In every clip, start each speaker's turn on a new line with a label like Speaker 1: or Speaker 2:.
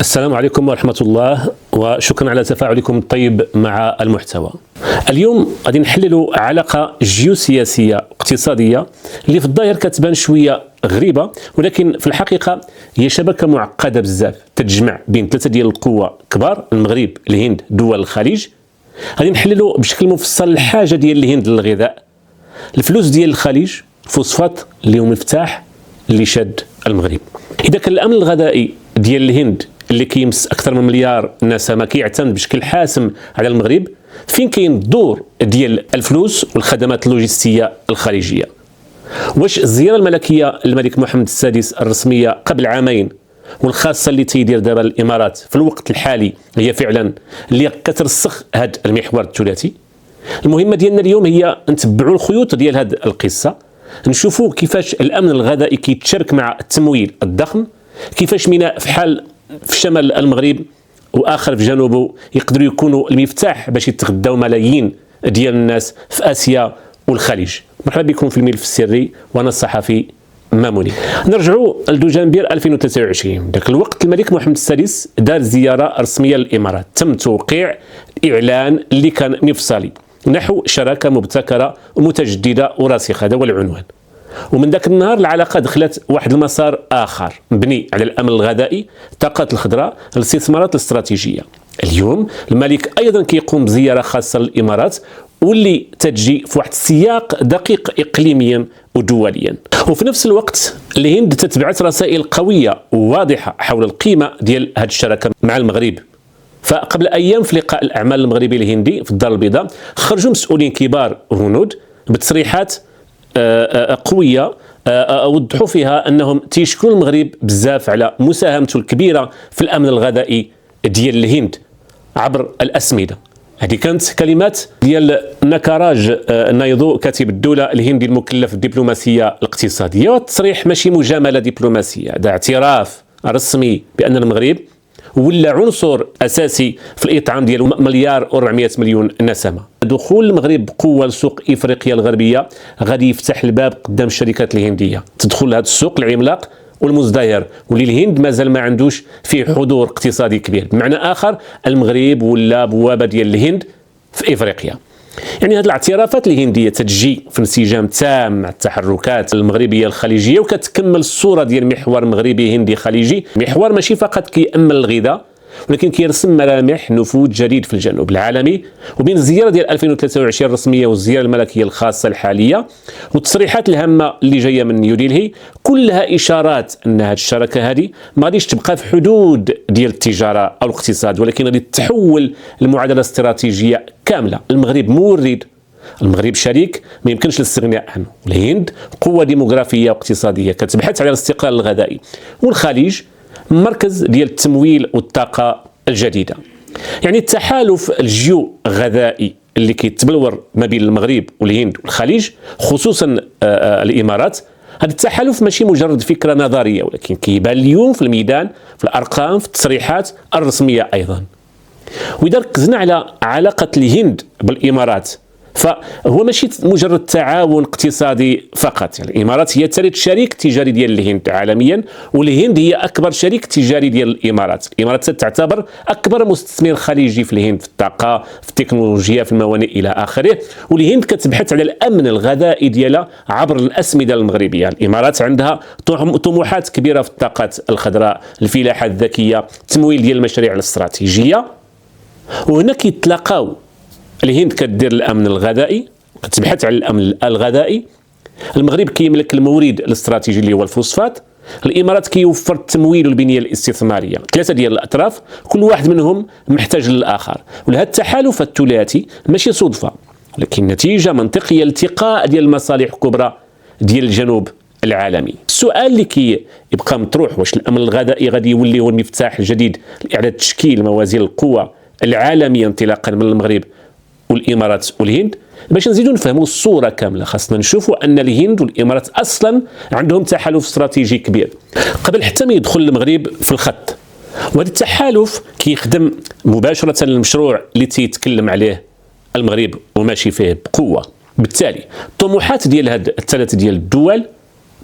Speaker 1: السلام عليكم ورحمة الله، وشكرا على تفاعلكم الطيب مع المحتوى. اليوم غادي نحللوا علاقة جيوسياسية اقتصادية اللي في الظاهر كتبان شوية غريبة، ولكن في الحقيقة هي شبكة معقدة بزاف تتجمع بين ثلاثة ديال القوى كبار: المغرب، الهند، دول الخليج. غادي نحللوا بشكل مفصل الحاجة ديال الهند للغذاء، الفلوس ديال الخليج، الفوسفات اللي هو مفتاح اللي شاد المغرب. إذا كان الأمن الغذائي ديال الهند اللي كيمس اكثر من مليار نسمه كيعتمد بشكل حاسم على المغرب، فين كاين الدور ديال الفلوس والخدمات اللوجستيه الخارجيه؟ واش الزياره الملكيه للملك محمد السادس الرسميه قبل عامين والخاصه اللي تيدير دابا الامارات في الوقت الحالي هي فعلا اللي كترسخ هذا المحور الثلاثي؟ المهمه ديالنا اليوم هي نتبعوا الخيوط ديال هذه القصه، نشوفوا كيفاش الامن الغذائي كيتشارك مع التمويل الضخم، كيفاش ميناء في شمال المغرب واخر في جنوبه يقدروا يكونوا المفتاح باش يتغداو ملايين ديال الناس في اسيا والخليج. مرحبا بكم في الملف السري، وانا الصحفي ماموني. نرجعوا لدجنبر 2023، ذاك الوقت الملك محمد السادس دار زياره رسميه للامارات، تم توقيع اعلان اللي كان مفصلي نحو شراكه مبتكره ومتجدده وراسخه، هذا هو العنوان. ومن ذاك النهار العلاقه دخلت واحد المسار اخر مبني على الامن الغذائي، الطاقات الخضراء، الاستثمارات الاستراتيجيه. اليوم الملك ايضا كيقوم بزياره خاصه للامارات، واللي تجي في واحد السياق دقيق اقليميا ودوليا. وفي نفس الوقت الهند تتبعت رسائل قويه وواضحه حول القيمه ديال هذه الشراكه مع المغرب. فقبل ايام في لقاء الاعمال المغربي الهندي في الدار البيضاء، خرجوا مسؤولين كبار هنود بتصريحات قويه وضحوا فيها انهم تيشكروا المغرب بزاف على مساهمته الكبيره في الامن الغذائي ديال الهند عبر الاسمده. هذه كانت كلمات ديال نكراج نايدو، كاتب الدوله الهندي المكلف بالدبلوماسيه الاقتصاديه. والتصريح ماشي مجامله دبلوماسيه، هذا اعتراف رسمي بان المغرب ولا عنصر اساسي في الاطعام ديال مليار و400 مليون نسمه. دخول المغرب بقوه لسوق افريقيا الغربيه غادي يفتح الباب قدام الشركات الهنديه تدخل لهذا السوق العملاق والمزدهر، واللي الهند مازال ما عندوش فيه حضور اقتصادي كبير. بمعنى اخر، المغرب ولا بوابه ديال الهند في افريقيا. يعني هذه الاعترافات الهنديه تجي في انسجام تام مع التحركات المغربيه الخليجيه، وكتكمل الصوره ديال محور مغربي هندي خليجي، محور ماشي فقط كيأمن الغذاء ولكن كيرسم ملامح نفوذ جديد في الجنوب العالمي. وبين الزياره ديال 2023 الرسميه والزياره الملكيه الخاصه الحاليه والتصريحات الهامه اللي جايه من نيودلهي، كلها اشارات ان هذه الشراكه هذه ما غاديش تبقى في حدود ديال التجاره او الاقتصاد، ولكن غادي تتحول لمعادله استراتيجيه كامله. المغرب مورد، المغرب شريك ما يمكنش الاستغناء عنه، الهند قوه ديموغرافيه واقتصاديه كتبحث على الاستقلال الغذائي، والخليج مركز ديال التمويل والطاقه الجديده. يعني التحالف الجيو غذائي اللي كيتبلور ما بين المغرب والهند والخليج، خصوصا الامارات، هذا التحالف ماشي مجرد فكره نظريه، ولكن كيبان اليوم في الميدان، في الارقام، في التصريحات الرسميه ايضا. واذا ركزنا على علاقه الهند بالامارات، فهو ماشي مجرد تعاون اقتصادي فقط. يعني الامارات هي ثالث شريك تجاري ديال الهند عالميا، والهند هي اكبر شريك تجاري ديال الامارات. الامارات تعتبر اكبر مستثمر خليجي في الهند، في الطاقه، في التكنولوجيا، في الموانئ الى اخره. والهند كتبحث على الامن الغذائي ديالها عبر الاسمده المغربيه. الامارات عندها طموحات كبيره في الطاقات الخضراء، الفلاحه الذكيه، التمويل ديال المشاريع الاستراتيجيه. وهنا كيتلاقاو، الهند كدير الامن الغذائي، كتبحث على الامن الغذائي، المغرب كيملك المورد الاستراتيجي اللي هو الفوسفات، الامارات كيوفر التمويل والبنيه الاستثماريه. ثلاثه ديال الاطراف كل واحد منهم محتاج للاخر، ولهذا التحالف الثلاثي ماشي صدفه، ولكن نتيجه منطقيه التقاء ديال المصالح الكبرى ديال الجنوب العالمي. السؤال اللي كيبقى مطروح، واش الامن الغذائي غادي يولي هو المفتاح الجديد لاعاده تشكيل موازين القوى العالميه انطلاقا من المغرب والامارات والهند؟ باش نزيدوا نفهموا الصوره كامله خاصنا نشوفوا ان الهند والامارات اصلا عندهم تحالف استراتيجي كبير قبل حتى ما يدخل المغرب في الخط. وهذا التحالف كيخدم مباشره المشروع اللي تيتكلم عليه المغرب وماشي فيه بقوه. بالتالي الطموحات ديال هاد الثلاث ديال الدول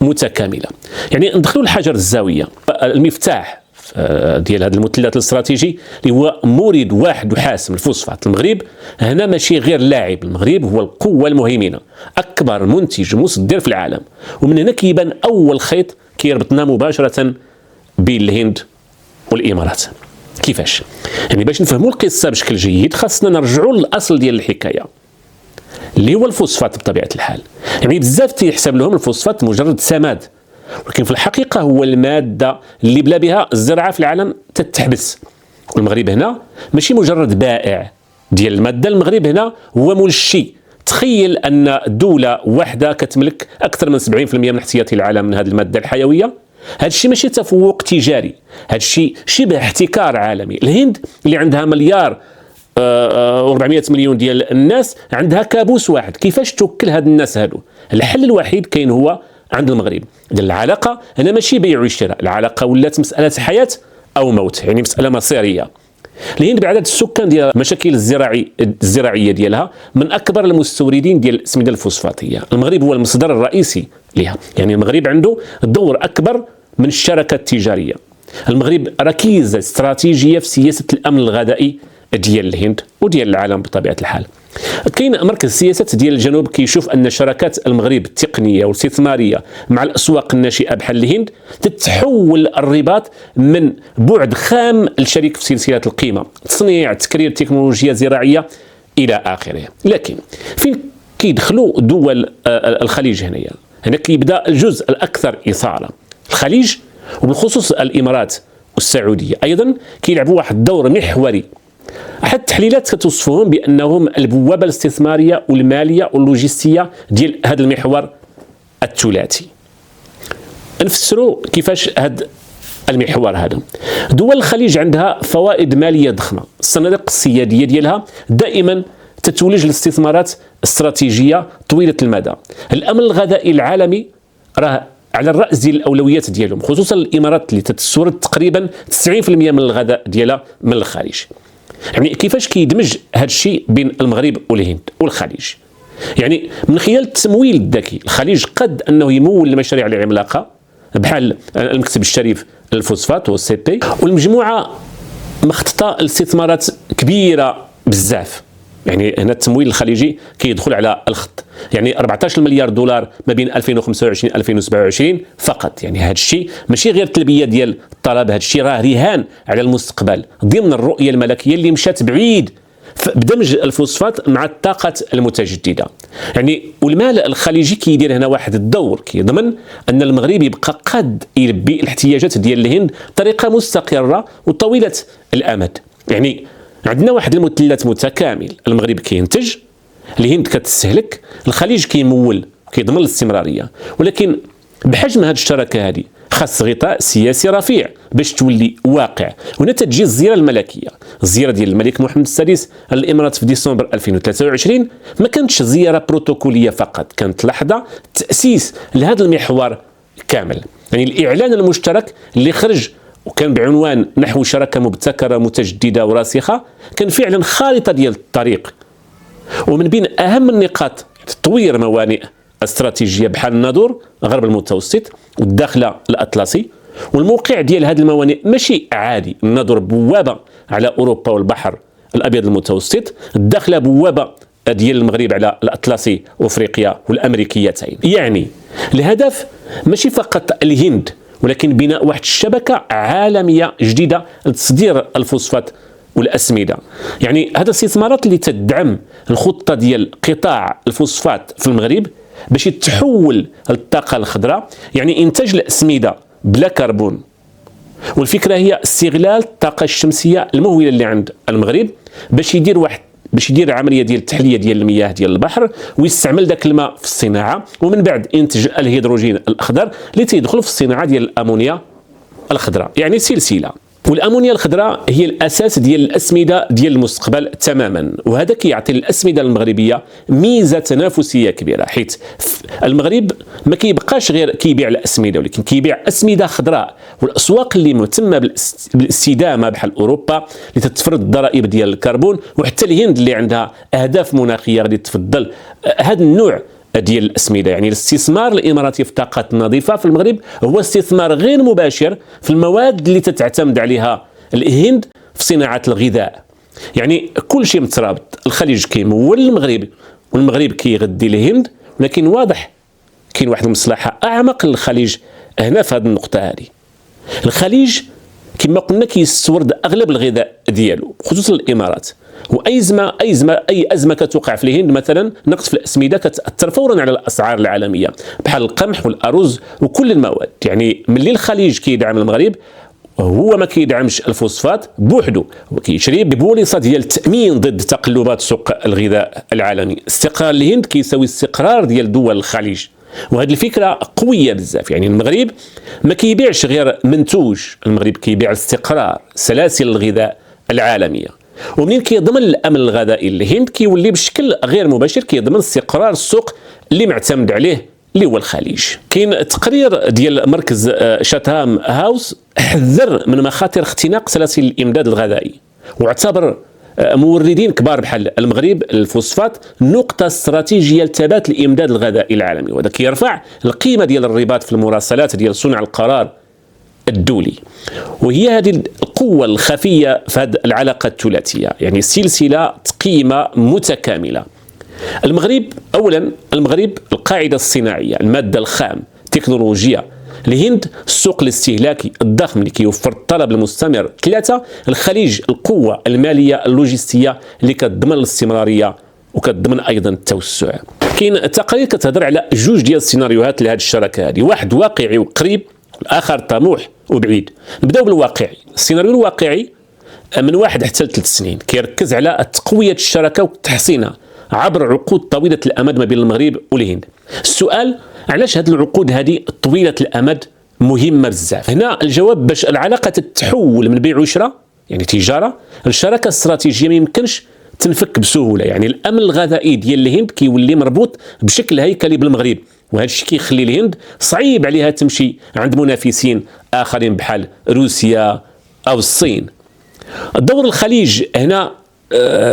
Speaker 1: متكامله. يعني ندخلوا لحجر الزاويه، المفتاح ديال هذا المثلث الاستراتيجي اللي هو مورد واحد وحاسم الفوسفات. المغرب هنا ماشي غير لاعب، المغرب هو القوة المهيمنة، أكبر منتج مصدر في العالم. ومن هنا كيبان أول خيط كيربطنا مباشرة بين الهند والإمارات. كيفاش؟ يعني باش نفهموا القصة بشكل جيد خاصنا نرجعوا للأصل ديال الحكاية اللي هو الفوسفات بطبيعة الحال. يعني بزاف تيحسب لهم الفوسفات مجرد سماد، ولكن في الحقيقة هو المادة اللي بلا بها الزراعة في العالم تتحبس. والمغرب هنا ماشي مجرد بائع ديال المادة، المغرب هنا هو منشي. تخيل أن دولة واحدة كتملك أكثر من 70% من احتياطي العالم من هذه المادة الحيوية. هذا الشيء ماشي تفوق تجاري، هذا الشيء شبه احتكار عالمي. الهند اللي عندها مليار و400 مليون ديال الناس عندها كابوس واحد، كيفاش توكل هاد الناس هادو؟ الحل الوحيد كاين هو عند المغرب. العلاقة هنا ماشي بيع وشراء، العلاقة ولات مسألة حياة أو موت، يعني مسألة مصيرية. الهند بعدد السكان ديال المشاكل الزراعية ديالها من أكبر المستوردين ديال الأسمدة الفوسفاتية. المغرب هو المصدر الرئيسي لها، يعني المغرب عنده دور أكبر من الشراكة التجارية. المغرب ركيزة استراتيجية في سياسة الأمن الغذائي ديال الهند وديال العالم بطبيعة الحال. كاين مركز السياسات ديال الجنوب كيشوف ان شراكات المغرب التقنيه والاستثماريه مع الاسواق الناشئه بحال الهند تتحول الرباط من بعد خام لشريك في سلسله القيمه، تصنيع، تكرير، تكنولوجيا زراعيه الى اخره. لكن فين كيدخلوا دول الخليج هنايا؟ هنا كيبدا الجزء الاكثر اثاره. الخليج وبالخصوص الامارات والسعوديه ايضا كيلعبوا واحد الدور محوري. أحد التحليلات كتوصفهم بأنهم البوابة الاستثمارية والمالية واللوجستية ديال هذا المحور الثلاثي. نفسروا كيفاش هذا المحور هذا. دول الخليج عندها فوائد مالية ضخمة، الصناديق السيادية ديالها دائما تتولج الاستثمارات استراتيجية طويلة المدى. الأمن الغذائي العالمي راه على الرأس ديال الأولويات ديالهم، خصوصا الإمارات اللي تستورد تقريبا 90% من الغذاء ديالها من الخارج. يعني كيفاش كيدمج هذا الشيء بين المغرب والهند والخليج؟ يعني من خلال التمويل الذكي. الخليج قد انه يمول المشاريع العملاقه بحال المكتب الشريف للفوسفات والسي بي، والمجموعه مخططه لاستثمارات كبيره بزاف. يعني هنا التمويل الخليجي كيدخل على الخط، يعني 14 مليار دولار ما بين 2025 2027 فقط. يعني هذا الشيء ماشي غير تلبيه ديال الطلب، هذا الشيء راه رهان على المستقبل ضمن الرؤيه الملكيه اللي مشات بعيد بدمج الفوسفات مع الطاقه المتجدده. يعني والمال الخليجي كيدير هنا واحد الدور، كيضمن ان المغرب يبقى قد يلبي الاحتياجات ديال الهند بطريقه مستقره وطويله الامد. يعني عندنا واحد المثلث متكامل، المغرب كينتج، الهند كتستهلك، الخليج كيمول كيضمن الاستمراريه. ولكن بحجم هذه الشراكه هذه خاص غطاء سياسي رفيع باش تولي واقع. هنا تجي الزياره الملكيه، الزياره ديال الملك محمد السادس للامارات في ديسمبر 2023 ما كانتش زياره بروتوكوليه فقط، كانت لحظه تاسيس لهذا المحور كامل. يعني الاعلان المشترك اللي خرج وكان بعنوان نحو شراكه مبتكره متجدده وراسخه كان فعلا خارطه ديال الطريق. ومن بين اهم النقاط تطوير موانئ استراتيجيه بحال الناظور غرب المتوسط والداخله الاطلسي. والموقع ديال هذه الموانئ ماشي عادي، الناظور بوابه على اوروبا والبحر الابيض المتوسط، الداخله بوابه ديال المغرب على الاطلسي وافريقيا والامريكيتين. يعني الهدف ماشي فقط الهند، ولكن بناء واحد الشبكه عالميه جديده لتصدير الفوسفات والاسمده. يعني هذا الاستثمارات اللي تدعم الخطه ديال قطاع الفوسفات في المغرب باش يتحول للطاقه الخضراء، يعني انتاج الاسمده بلا كربون. والفكره هي استغلال الطاقه الشمسيه المهوله اللي عند المغرب باش يدير عمليه ديال التحليه ديال المياه ديال البحر ويستعمل ذاك الماء في الصناعه، ومن بعد ينتج الهيدروجين الاخضر اللي تيدخل في الصناعه ديال الامونيا الخضراء، يعني سلسله. والامونيا الخضراء هي الاساس ديال الاسمده ديال المستقبل تماما، وهذا كيعطي الاسمده المغربيه ميزه تنافسيه كبيره، حيث المغرب ما كيبقاش غير كيبيع الاسمده، ولكن كيبيع اسمده خضراء. والاسواق اللي مهتمه بالاستدامه بحال اوروبا اللي تتفرض الضرائب ديال الكربون، وحتى الهند اللي عندها اهداف مناخيه غادي تفضل هذا النوع ديال الأسمدة. يعني الاستثمار الإماراتي في الطاقات النظيفة في المغرب هو استثمار غير مباشر في المواد اللي تتعتمد عليها الهند في صناعة الغذاء. يعني كل شيء مترابط، الخليج كيمول المغرب والمغرب كيغذي الهند، ولكن واضح كاين واحد المصلحة أعمق للخليج هنا في هذه النقطة هذه. الخليج كما قلنا كيستورد أغلب الغذاء ديالو خصوصا الإمارات، واي ازمه كتوقع في الهند مثلا نقص في الاسمده كتاثر فورا على الاسعار العالميه بحال القمح والارز وكل المواد. يعني ملي الخليج كيدعم المغرب هو ما كيدعمش الفوسفات بوحده، هو كيشري ببوليصه ديال التامين ضد تقلبات سوق الغذاء العالمي. استقرار الهند كيساوي استقرار ديال دول الخليج، وهذه الفكره قويه بزاف. يعني المغرب ما كيبيعش غير منتوج، المغرب كيبيع استقرار سلاسل الغذاء العالميه. ومنين كيضمن الامن الغذائي للهند كيولي بشكل غير مباشر كيضمن استقرار السوق اللي معتمد عليه اللي هو الخليج. كاين تقرير ديال مركز شاتهام هاوس حذر من مخاطر اختناق سلاسل الامداد الغذائي، واعتبر موردين كبار بحال المغرب الفوسفات نقطة استراتيجية لثبات الإمداد الغذائي العالمي، وهذا كيرفع القيمة ديال الرباط في المراسلات ديال صنع القرار الدولي. وهي هذه القوة الخفية في هذه العلاقة الثلاثية، يعني سلسلة قيمة متكاملة. المغرب أولا، المغرب القاعدة الصناعية، المادة الخام، تكنولوجيا. الهند السوق الاستهلاكي الضخم اللي كيوفر الطلب المستمر. ثلاثة، الخليج القوة المالية اللوجستية اللي كتضمن الاستمرارية وكتضمن أيضا التوسع. كاين تقارير كتهضر على جوج ديال السيناريوهات لهذه الشراكة هذه، واحد واقعي وقريب والآخر طموح وبعيد. نبداو بالواقعي. السيناريو الواقعي من 1 حتى ل 3 سنين كيركز على تقوية الشراكة وتحسينها عبر عقود طويلة الأمد ما بين المغرب والهند. السؤال علاش هذه العقود هذه طويلة الأمد مهمة بزاف؟ هنا الجواب باش العلاقة تتحول من بيع وشراء يعني تجارة لشراكة استراتيجية ما يمكنش تنفك بسهولة. يعني الأمن الغذائي ديال الهند كيولي مربوط بشكل هيكلي بالمغرب، وهذا الشيء كيخلي الهند صعيب عليها تمشي عند منافسين آخرين بحال روسيا أو الصين. الدور الخليج هنا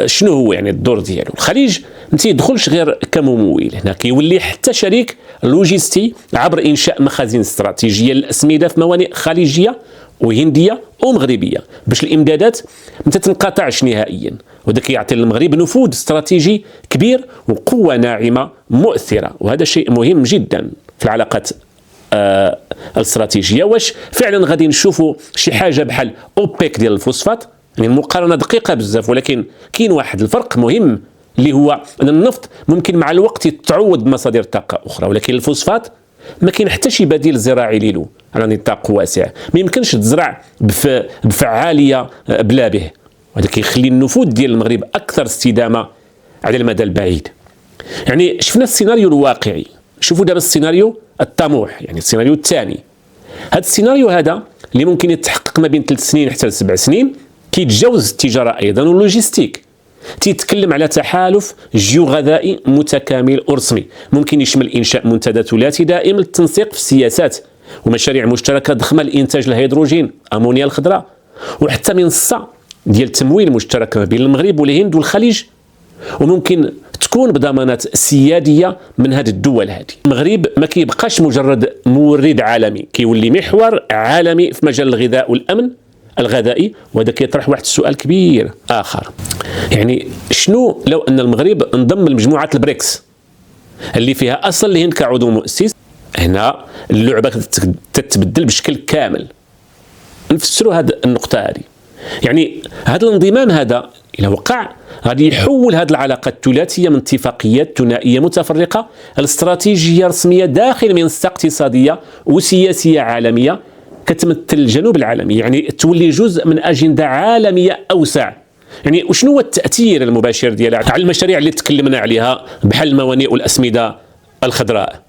Speaker 1: شنو هو؟ يعني الدور ديالو الخليج ما تيدخلش غير كممول، هنا كيولي حتى شريك لوجستي عبر انشاء مخازن استراتيجيه للاسمده في موانئ خليجيه وهنديه ومغربيه باش الامدادات ما تنقطعش نهائيا، وهذا كيعطي للمغرب نفوذ استراتيجي كبير وقوه ناعمه مؤثره، وهذا شيء مهم جدا في العلاقات الاستراتيجيه. واش فعلا غادي نشوفوا شي حاجه بحال اوبيك ديال الفوسفات؟ يعني المقارنه دقيقه بزاف، ولكن كاين واحد الفرق مهم اللي هو ان النفط ممكن مع الوقت يتعوض بمصادر طاقه اخرى، ولكن الفوسفات ما كاين حتى شي بديل زراعي له على نطاق واسع، ما يمكنش تزرع بفعاليه بلا به، وهذا كيخلي النفوذ ديال المغرب اكثر استدامه على المدى البعيد. يعني شفنا السيناريو الواقعي، شوفوا دابا السيناريو الطموح، يعني السيناريو الثاني. هذا السيناريو هذا اللي ممكن يتحقق ما بين 3 سنين حتى ل 7 سنين كيتجاوز التجاره ايضا واللوجستيك، تيتكلم على تحالف جيوغذائي متكامل ورسمي، ممكن يشمل انشاء منتدى ثلاثي دائم للتنسيق في السياسات ومشاريع مشتركه ضخمه لانتاج الهيدروجين امونيا الخضراء، وحتى منصه ديال تمويل مشترك ما بين المغرب والهند والخليج، وممكن تكون بضمانات سياديه من هذه الدول هذه. المغرب ما كيبقاش مجرد مورد عالمي، كيولي محور عالمي في مجال الغذاء والامن الغذائي، وهذا كيطرح واحد السؤال كبير اخر. يعني شنو لو ان المغرب انضم لمجموعه البريكس اللي فيها اصلا الهند كعضو مؤسس؟ هنا اللعبه تتبدل بشكل كامل. نفسروا هذه النقطه هذه. يعني هذا الانضمام هذا الى وقع غادي يحول هذه العلاقه الثلاثيه من اتفاقيات ثنائيه متفرقه لاستراتيجيه رسميه داخل منصه اقتصاديه وسياسيه عالميه كتمثل الجنوب العالمي، يعني تولي جزء من اجنده عالميه اوسع. يعني وشنو هو التاثير المباشر ديالها على المشاريع اللي تكلمنا عليها بحال الموانئ والاسمده الخضراء؟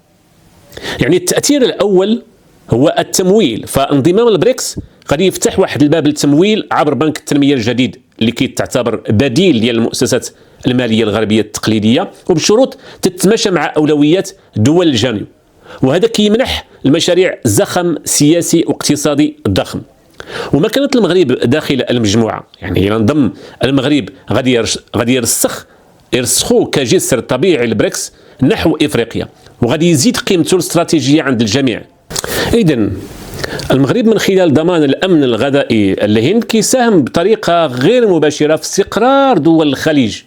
Speaker 1: يعني التاثير الاول هو التمويل، فانضمام البريكس غادي يفتح واحد الباب للتمويل عبر بنك التنميه الجديد اللي كيتعتبر بديل ديال المؤسسات الماليه الغربيه التقليديه وبشروط تتماشى مع اولويات دول الجنوب، وهذا كيمنح المشاريع زخم سياسي واقتصادي ضخم. ومكانة المغرب داخل المجموعة، يعني إذا انضم المغرب غادي يرسخوا كجسر طبيعي البريكس نحو إفريقيا، وغادي يزيد قيمته الاستراتيجية عند الجميع. إذن المغرب من خلال ضمان الأمن الغذائي للهند كيساهم بطريقة غير مباشرة في استقرار دول الخليج،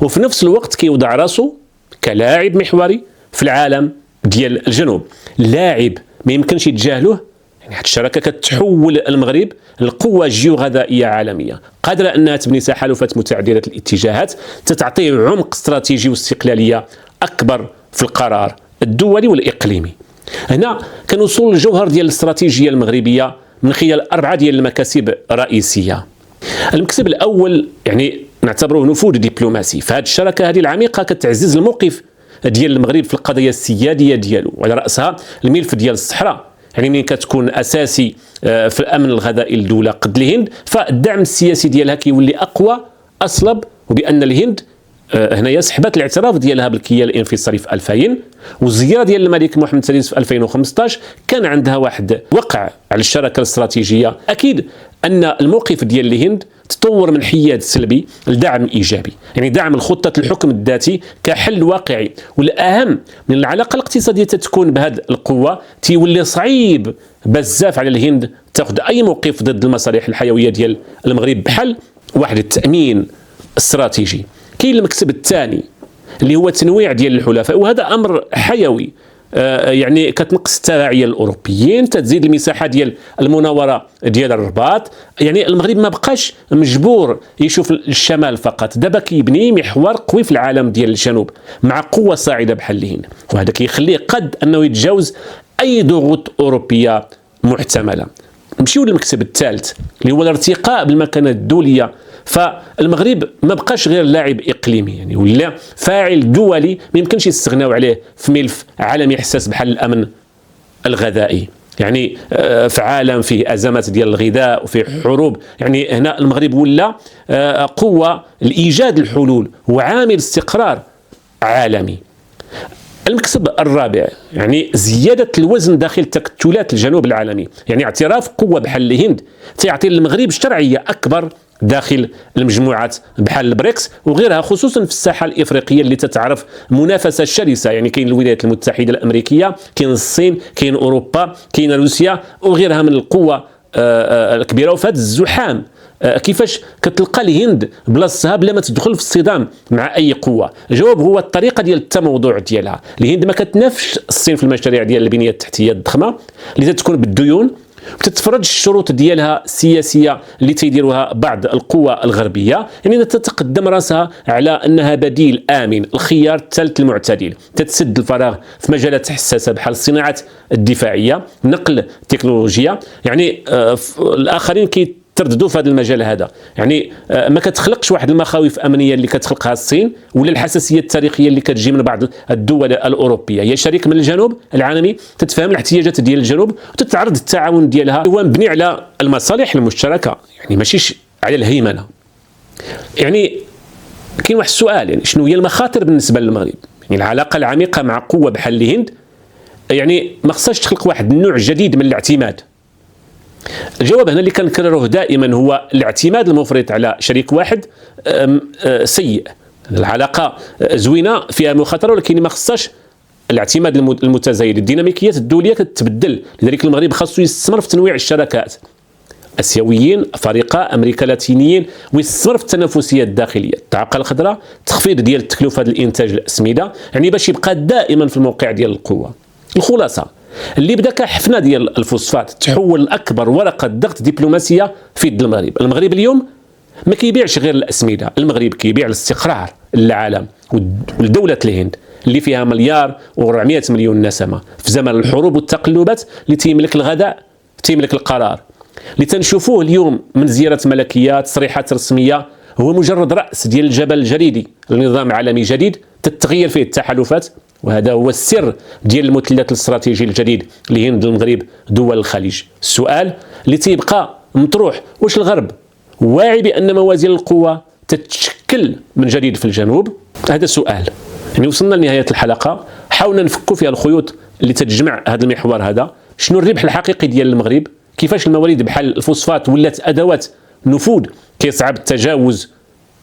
Speaker 1: وفي نفس الوقت كيوضع راسه كلاعب محوري في العالم ديال الجنوب، لاعب ما يمكنش يتجاهلوه. يعني هذه الشراكه كتحول المغرب لقوه جيوغذائيه عالميه قادره انها تبني تحالفات متعدده الاتجاهات تتعطيه عمق استراتيجي واستقلاليه اكبر في القرار الدولي والاقليمي. هنا كنوصل للجوهر ديال الاستراتيجيه المغربيه من خلال 4 ديال المكاسب رئيسيه. المكسب الاول يعني نعتبروه نفوذ دبلوماسي، فهذه الشراكه هذه العميقه كتعزز الموقف ديال المغرب في القضايا السياديه ديالو، وعلى راسها الملف ديال الصحراء. يعني ملي كتكون اساسي في الامن الغذائي للدوله قد الهند، فالدعم السياسي ديالها كيولي اقوى اصلب، وبان الهند هنايا سحبت الاعتراف ديالها بالكيان الانفصالي في 2000، والزياره ديال الملك محمد السادس في 2015 كان عندها واحد وقع على الشراكه الاستراتيجيه. اكيد ان الموقف ديال الهند تطور من حياد سلبي لدعم ايجابي، يعني دعم الخطه الحكم الذاتي كحل واقعي، والاهم من العلاقه الاقتصاديه تتكون بهذه القوه تيولي صعيب بزاف على الهند تاخذ اي موقف ضد المصالح الحيويه ديال المغرب بحال واحد التامين استراتيجي. كاين المكسب الثاني اللي هو تنويع ديال الحلفاء، وهذا امر حيوي. يعني كتنقص التبعيه الاوروبيين، تزيد المساحه ديال المناوره ديال الرباط. يعني المغرب ما بقاش مجبور يشوف الشمال فقط، دابا كيبني محور قوي في العالم ديال الجنوب مع قوه صاعده بحال الهند، وهذا كيخليه قد انه يتجاوز اي ضغوط اوروبيه محتمله. نمشيو للمكسب الثالث اللي هو الارتقاء بالمكانه الدوليه. فالمغرب ما بقاش غير لاعب اقليمي، يعني ولا فاعل دولي ما يمكنش يستغناو عليه في ملف عالمي حساس بحال الامن الغذائي. يعني في عالم فيه ازمات ديال الغذاء وفيه حروب، يعني هنا المغرب ولا قوه لايجاد الحلول وعامل استقرار عالمي. المكسب الرابع يعني زيادة الوزن داخل تكتلات الجنوب العالمي، يعني اعتراف قوة بحال الهند تعطي المغرب شرعية أكبر داخل المجموعات بحال البريكس وغيرها، خصوصا في الساحة الإفريقية اللي تتعرف منافسة شرسة. يعني كاين الولايات المتحدة الأمريكية، كاين الصين، كاين أوروبا، كاين روسيا وغيرها من القوة الكبيرة. وفي هذا الزحام كيفاش كتلقى الهند بلاصتها بلا ما تدخل في الصدام مع اي قوه؟ الجواب هو الطريقه ديال التموضع ديالها. الهند ما كتنافش الصين في المشاريع ديال البنيه التحتيه الضخمه اللي تتكون بالديون، وتتفرض الشروط ديالها السياسيه اللي تيديروها بعض القوى الغربيه. يعني تتقدم راسها على انها بديل امن، الخيار الثالث المعتدل، تتسد الفراغ في مجالات حساسه بحال الصناعات الدفاعيه، نقل التكنولوجيا. يعني الاخرين ترددوا في هذا المجال هذا. يعني ما كتخلقش واحد المخاوف امنيه اللي كتخلقها الصين ولا الحساسيه التاريخيه اللي كتجي من بعض الدول الاوروبيه. هي شريك من الجنوب العالمي، تتفهم الاحتياجات ديال الجنوب وتتعرض التعاون ديالها هو مبني على المصالح المشتركه، يعني ماشيش على الهيمنه. يعني كاين واحد السؤال، يعني شنو هي المخاطر بالنسبه للمغرب؟ يعني العلاقه العميقه مع قوه بحال الهند يعني ما خصهاش تخلق واحد النوع جديد من الاعتماد. الجواب هنا اللي كنكرره دائما هو الاعتماد المفرط على شريك واحد سيء. العلاقه زوينه فيها مخاطره، ولكن ما خصهاش الاعتماد المتزايد. الديناميكيات الدوليه كتبدل، لذلك المغرب خاصو يستثمر في تنويع الشراكات، اسيويين، افارقه، امريكا اللاتينيين، ويستثمر في التنافسيه الداخليه، الطاقه الخضراء، تخفيض ديال التكلفه الانتاج الاسمده، يعني باش يبقى دائما في الموقع ديال القوه. الخلاصه اللي بدا كحفنه ديال الفوسفات تحول لاكبر ورقه ضغط دبلوماسيه في يد المغرب. المغرب اليوم ما كيبيعش غير الاسمده، المغرب كيبيع الاستقرار للعالم ولدوله الهند اللي فيها 1.4 مليار نسمه في زمن الحروب والتقلبات، اللي تيملك الغذاء، تيملك القرار. اللي تنشوفوه اليوم من زياره ملكيه، تصريحات رسميه، هو مجرد راس ديال الجبل الجليدي لنظام عالمي جديد تتغير فيه التحالفات. وهذا هو السر ديال المثلث الاستراتيجي الجديد لهند، المغرب، دول الخليج. السؤال اللي تيبقى مطروح، واش الغرب واعي بان موازين القوه تتشكل من جديد في الجنوب؟ هذا سؤال. يعني وصلنا لنهايه الحلقه، حاولنا نفكوا فيها الخيوط اللي تتجمع هذا المحور هذا. شنو الربح الحقيقي ديال المغرب؟ كيفاش الموارد بحال الفوسفات ولات ادوات نفوذ كيصعب التجاوز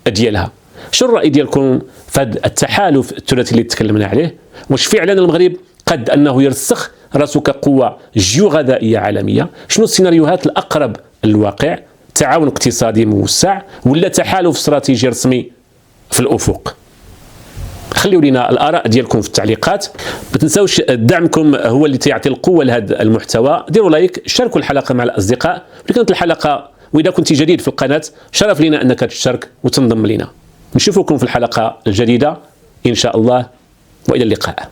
Speaker 1: ديالها؟ شو الرأي ديالكم في هذا التحالف الثلاثي اللي تكلمنا عليه؟ واش فعلا المغرب قد أنه يرسخ راسه كقوة جيوغذائية عالمية؟ شنو السيناريوهات الأقرب للواقع؟ تعاون اقتصادي موسع ولا تحالف استراتيجي رسمي في الأفق؟ خليوا لنا الآراء ديالكم في التعليقات. ما تنساوش دعمكم هو اللي تيعطي القوة لهذا المحتوى. ديروا لايك، شاركوا الحلقة مع الأصدقاء. ولو كانت الحلقة وإذا كنت جديد في القناة شرف لنا أنك تشترك وتنضم لنا. نشوفكم في الحلقة الجديدة إن شاء الله، وإلى اللقاء.